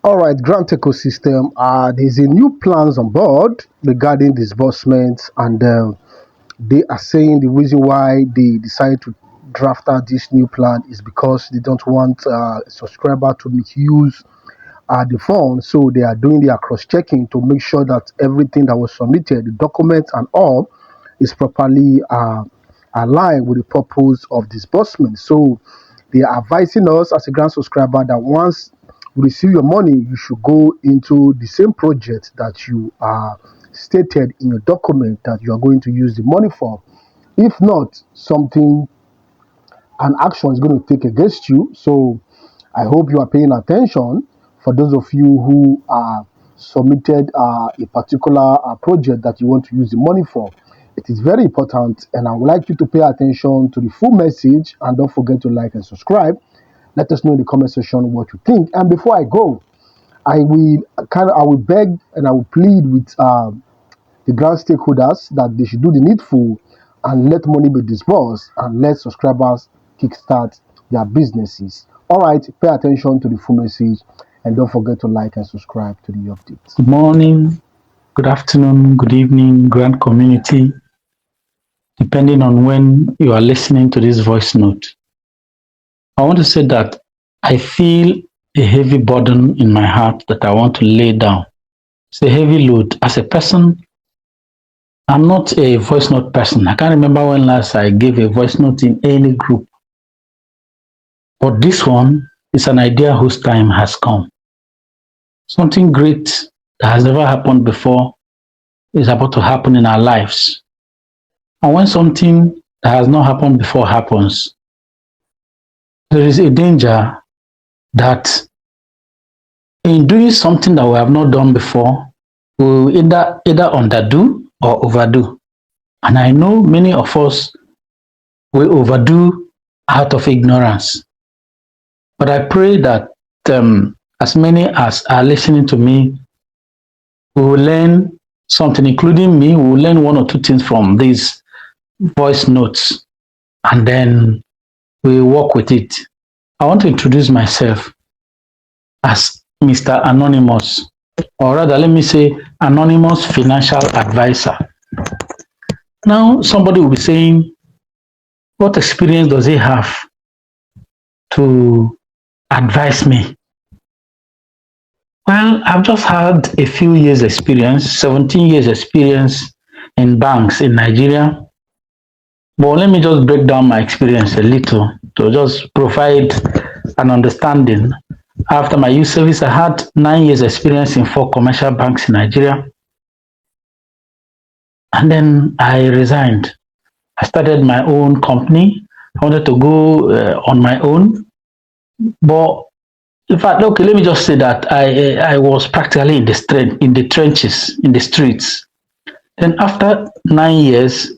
All right, Grant Ecosystem. There's a new plans on board regarding disbursements, and they are saying the reason why they decided to draft out this new plan is because they don't want subscriber to misuse the phone. So they are doing their cross-checking to make sure that everything that was submitted, the documents and all, is properly aligned with the purpose of disbursement. So they are advising us as a grant subscriber that once you receive your money, you should go into the same project that you are stated in your document that you are going to use the money for. If not, something an action is going to take against you. So I hope you are paying attention for those of you who submitted a particular project that you want to use the money for. It is very important, and I would like you to pay attention to the full message and don't forget to like and subscribe. Let us know in the comment section what you think. And before I go, I will beg and I will plead with the grant stakeholders that they should do the needful and let money be disbursed and let subscribers kickstart their businesses. All right, pay attention to the full message and don't forget to like and subscribe to the updates. Good morning, good afternoon, good evening, grand community, depending on when you are listening to this voice note. I want to say that I feel a heavy burden in my heart that I want to lay down. It's a heavy load. As a person, I'm not a voice note person. I can't remember when last I gave a voice note in any group. But this one is an idea whose time has come. Something great that has never happened before is about to happen in our lives. And when something that has not happened before happens, there is a danger that in doing something that we have not done before, we will either underdo or overdo. And I know many of us will overdo out of ignorance. But I pray that as many as are listening to me, we will learn something, including me. We will learn one or two things from these voice notes, and then we work with it. I want to introduce myself as Mr. Anonymous, or rather, let me say Anonymous Financial Advisor. Now, somebody will be saying, what experience does he have to advise me? Well, I've just had a few years experience, 17 years experience in banks in Nigeria. But let me just break down my experience a little to just provide an understanding. After my youth service, I had 9 years experience in 4 commercial banks in Nigeria. And then I resigned. I started my own company. I wanted to go on my own. But in fact, okay, let me just say that I was practically in the trenches, in the streets. Then after 9 years,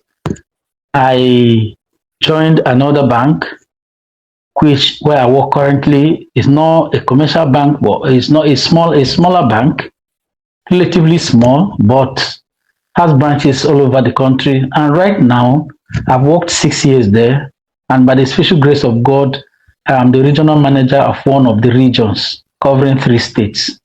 I joined another bank, where I work currently is not a commercial bank, but it's not a smaller bank, relatively small, but has branches all over the country. And right now, I've worked 6 years there, and by the special grace of God, I am the regional manager of one of the regions covering 3 states.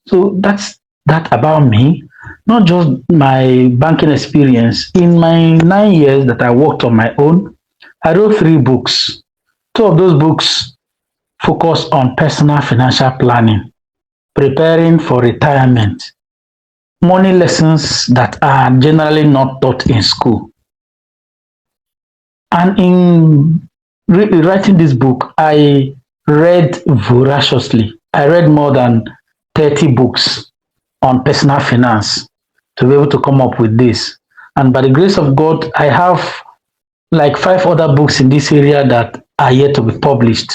So that's that about me. Not just my banking experience. In my 9 years that I worked on my own, I wrote 3 books. 2 of those books focus on personal financial planning, preparing for retirement, money lessons that are generally not taught in school. And in writing this book, I read voraciously. I read more than 30 books on personal finance to be able to come up with this. And by the grace of God, I have like 5 other books in this area that are yet to be published.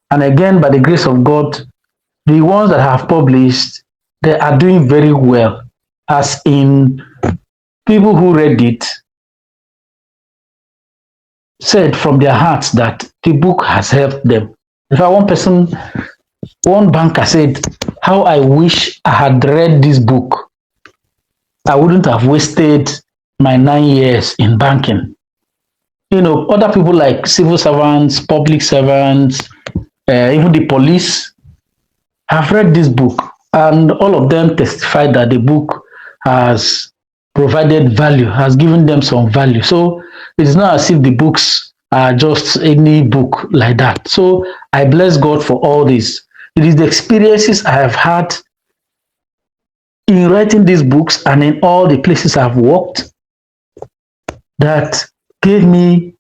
And again, by the grace of God, the ones that I have published, they are doing very well, as in people who read it said from their hearts that the book has helped them. In fact, one banker said, how I wish I had read this book. I wouldn't have wasted my 9 years in banking. You know, other people like civil servants, public servants, even the police I've read this book, and all of them testify that the book has provided value, has given them some value. So it's not as if the books are just any book like that. So I bless God for all this. It is the experiences I have had in writing these books and in all the places I've worked that gave me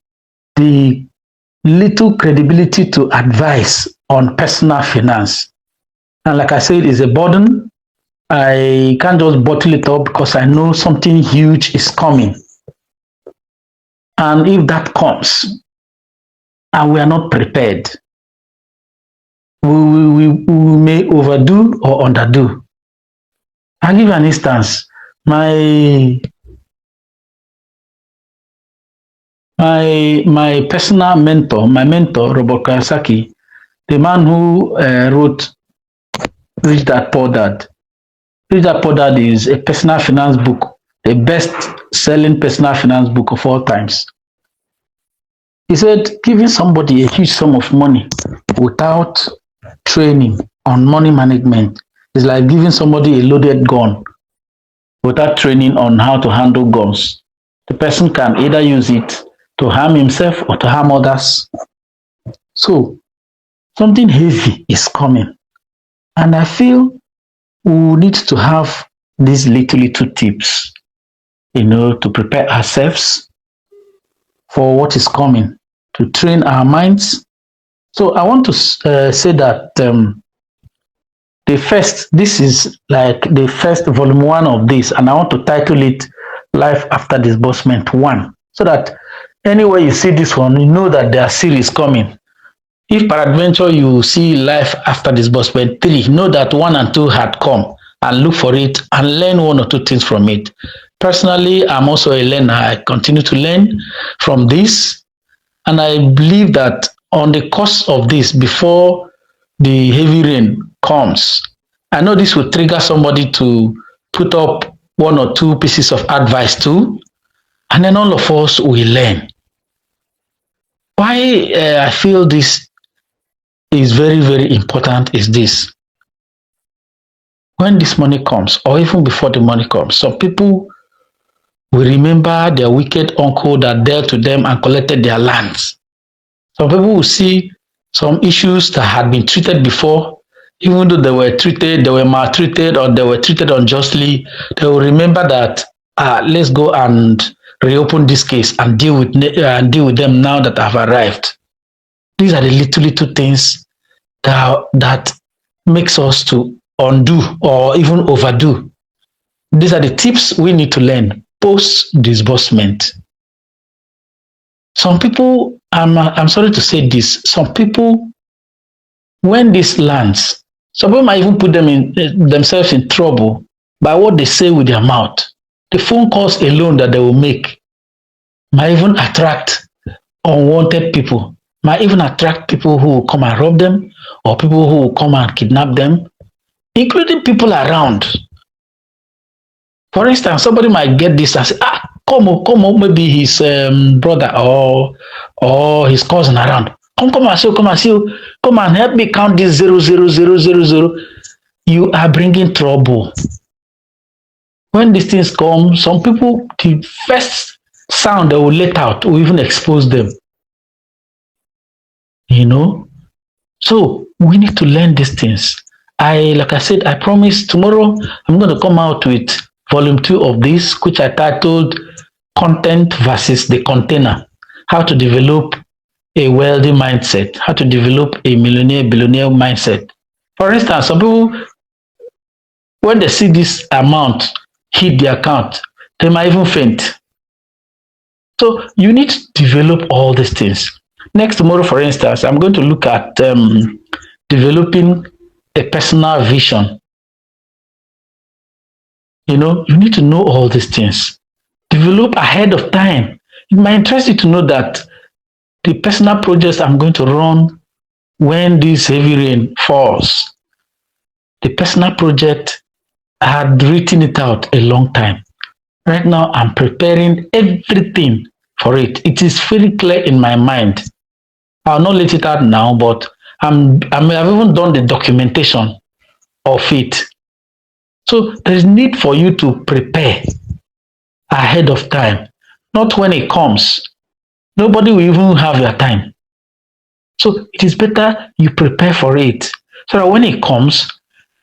the little credibility to advise on personal finance. And like I said, it's a burden. I can't just bottle it up because I know something huge is coming. And if that comes and we are not prepared, we may overdo or underdo. I'll give you an instance. My personal mentor, my mentor, Robert Kiyosaki, the man who wrote Rich Dad Poor Dad. Rich Dad Poor Dad is a personal finance book, the best-selling personal finance book of all times. He said, giving somebody a huge sum of money without training on money management is like giving somebody a loaded gun without training on how to handle guns. The person can either use it to harm himself or to harm others. So something heavy is coming. And I feel we need to have these little tips, to prepare ourselves for what is coming, to train our minds. So I want to say that this is like the first volume 1 of this, and I want to title it Life After Disbursement 1, so that anywhere you see this one, you know that there are series coming. If peradventure you see Life After Disbursement 3, know that 1 and 2 had come, and look for it and learn 1 or 2 things from it. Personally, I'm also a learner. I continue to learn from this, and I believe that on the course of this, before the heavy rain comes, I know this will trigger somebody to put up 1 or 2 pieces of advice too, and then all of us will learn. Why I feel this is very, very important is this. When this money comes, or even before the money comes, some people will remember their wicked uncle that dealt to them and collected their lands. Some people will see some issues that had been treated before, even though they were maltreated, or they were treated unjustly. They will remember that let's go and reopen this case and deal with them now that I've arrived. These are the little things that makes us to undo or even overdo. These are the tips we need to learn post-disbursement. Some people, I'm sorry to say this, some people, when this lands, some people might even put themselves in trouble by what they say with their mouth. The phone calls alone that they will make might even attract unwanted people, might even attract people who will come and rob them, or people who will come and kidnap them, including people around. For instance, somebody might get this and say, come on, maybe his brother or his cousin around. Come and help me count this 00000. You are bringing trouble. When these things come, some people, the first sound they will let out will even expose them. So we need to learn these things. Like I said, I promise tomorrow I'm going to come out with volume 2 of this, which I titled Content versus the Container. How to develop a wealthy mindset, how to develop a billionaire mindset. For instance, some people, when they see this amount hit the account, they might even faint. So you need to develop all these things. Next tomorrow, for instance, I'm going to look at developing a personal vision. You need to know all these things. Develop ahead of time. It might interest you to know that the personal projects I'm going to run when this heavy rain falls, the personal project, I had written it out a long time. Right now, I'm preparing everything for it. It is very clear in my mind. I'll not let it out now, but I've even done the documentation. of it. So there is need for you to prepare ahead of time, not when it comes. Nobody will even have your time. So it is better you prepare for it so that when it comes,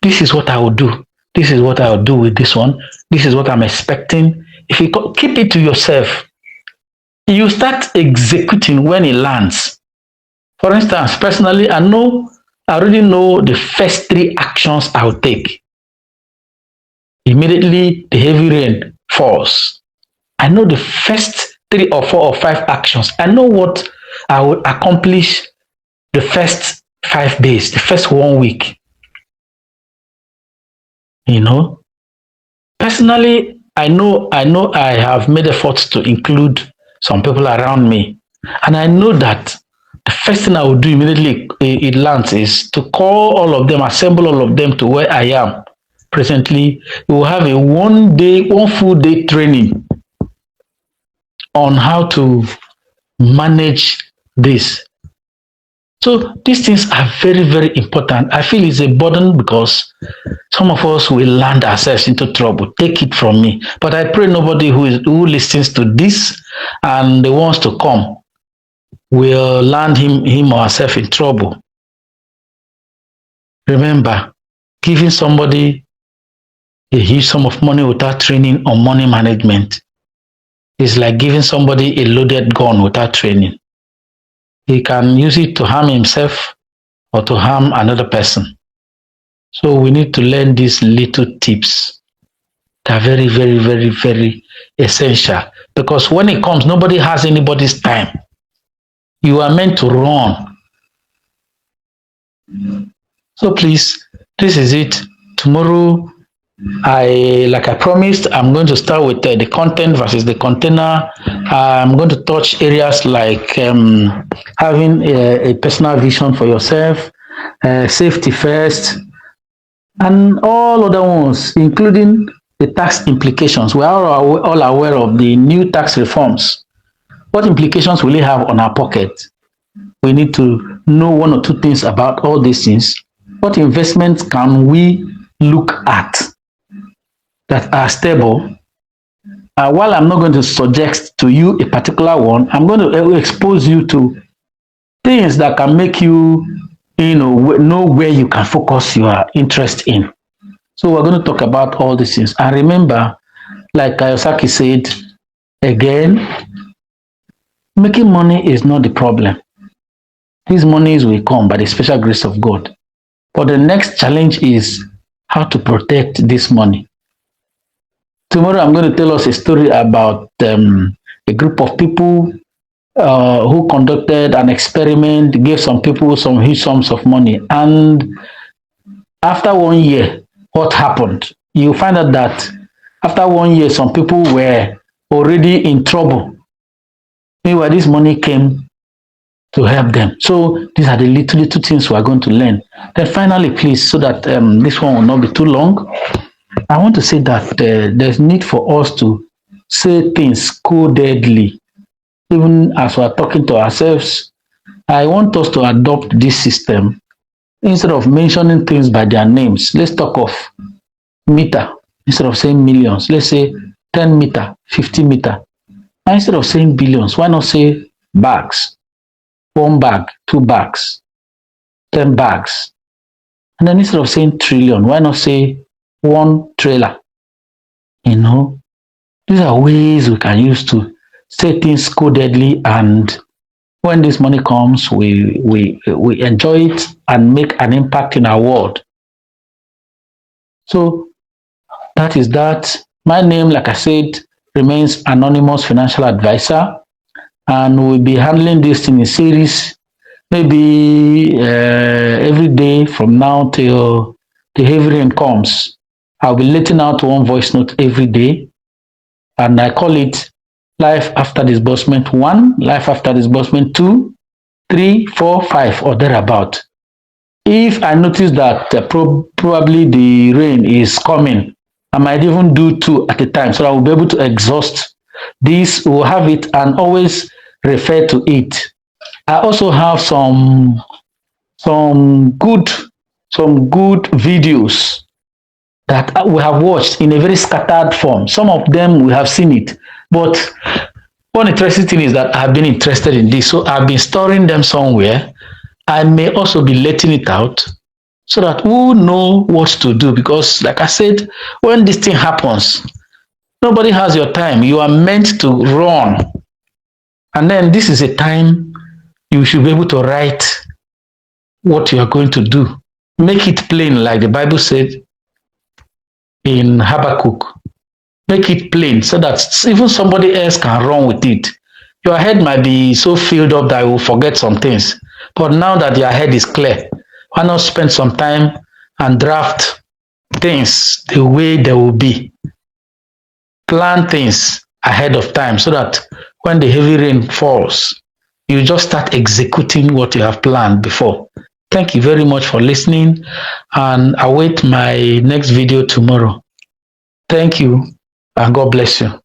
this is what I will do. This is what I will do with this one. This is what I'm expecting. If you keep it to yourself, you start executing when it lands. For instance, personally, I already know the first three actions I'll take. Immediately the heavy rain falls. I know the first 3 or 4 or 5 actions. I know what I will accomplish the first 5 days, the first 1 week. You know, personally, I know I have made efforts to include some people around me, and I know that the first thing I will do immediately it lands is to call all of them, assemble all of them to where I am presently. We will have a 1 day, 1 full day training on how to manage this. So these things are very, very important. I feel it's a burden because some of us will land ourselves into trouble. Take it from me. But I pray nobody who listens to this and wants to come will land him or herself in trouble. Remember, giving somebody a huge sum of money without training on money management is like giving somebody a loaded gun without training. He can use it to harm himself or to harm another person. So we need to learn these little tips. They are very, very, very, very essential because when it comes, nobody has anybody's time. You are meant to run. So please, this is it. Tomorrow, like I promised, I'm going to start with the content versus the container. I'm going to touch areas like having a personal vision for yourself, safety first, and all other ones, including the tax implications. We are all aware of the new tax reforms. What implications will it have on our pocket? We need to know 1 or 2 things about all these things. What investments can we look at that are stable? While I'm not going to suggest to you a particular one, I'm going to expose you to things that can make you, know where you can focus your interest in. So we're going to talk about all these things. And remember, like Kiyosaki said, again, making money is not the problem. These monies will come by the special grace of God. But the next challenge is how to protect this money. Tomorrow, I'm going to tell us a story about a group of people who conducted an experiment, gave some people some huge sums of money. And after 1 year, what happened? You find out that after 1 year, some people were already in trouble. Meanwhile, this money came to help them. So these are the little things we are going to learn. Then finally, please, so that this one will not be too long, I want to say that there's need for us to say things codedly, even as we are talking to ourselves. I want us to adopt this system. Instead of mentioning things by their names, let's talk of meter instead of saying millions. Let's say 10 meter, 50 meter. And instead of saying billions, why not say bags? 1 bag, 2 bags, 10 bags. And then instead of saying trillion, why not say 1 trailer? These are ways we can use to say things codedly, and when this money comes, we enjoy it and make an impact in our world. So that is that. My name, like I said, remains Anonymous Financial Advisor, and we'll be handling this in a series, maybe every day from now till the heavy rain comes. I'll be letting out one voice note every day, and I call it Life After Disbursement 1, Life After Disbursement 2, 3, 4, 5, or thereabout. If I notice that probably the rain is coming, I might even do 2 at a time so I will be able to exhaust this. We'll have it and always refer to it. I also have some good some good videos that we have watched in a very scattered form. Some of them we have seen it, but one interesting thing is that I've been interested in this, so I've been storing them somewhere. I may also be letting it out so that we'll know what to do. Because, like I said, when this thing happens, nobody has your time. You are meant to run, and then this is a time you should be able to write what you are going to do. Make it plain, like the Bible said in Habakkuk. Make it plain so that even somebody else can run with it. Your head might be so filled up that you will forget some things. But now that your head is clear, why not spend some time and draft things the way they will be? Plan things ahead of time so that when the heavy rain falls, you just start executing what you have planned before. Thank you very much for listening, and await my next video tomorrow. Thank you, and God bless you.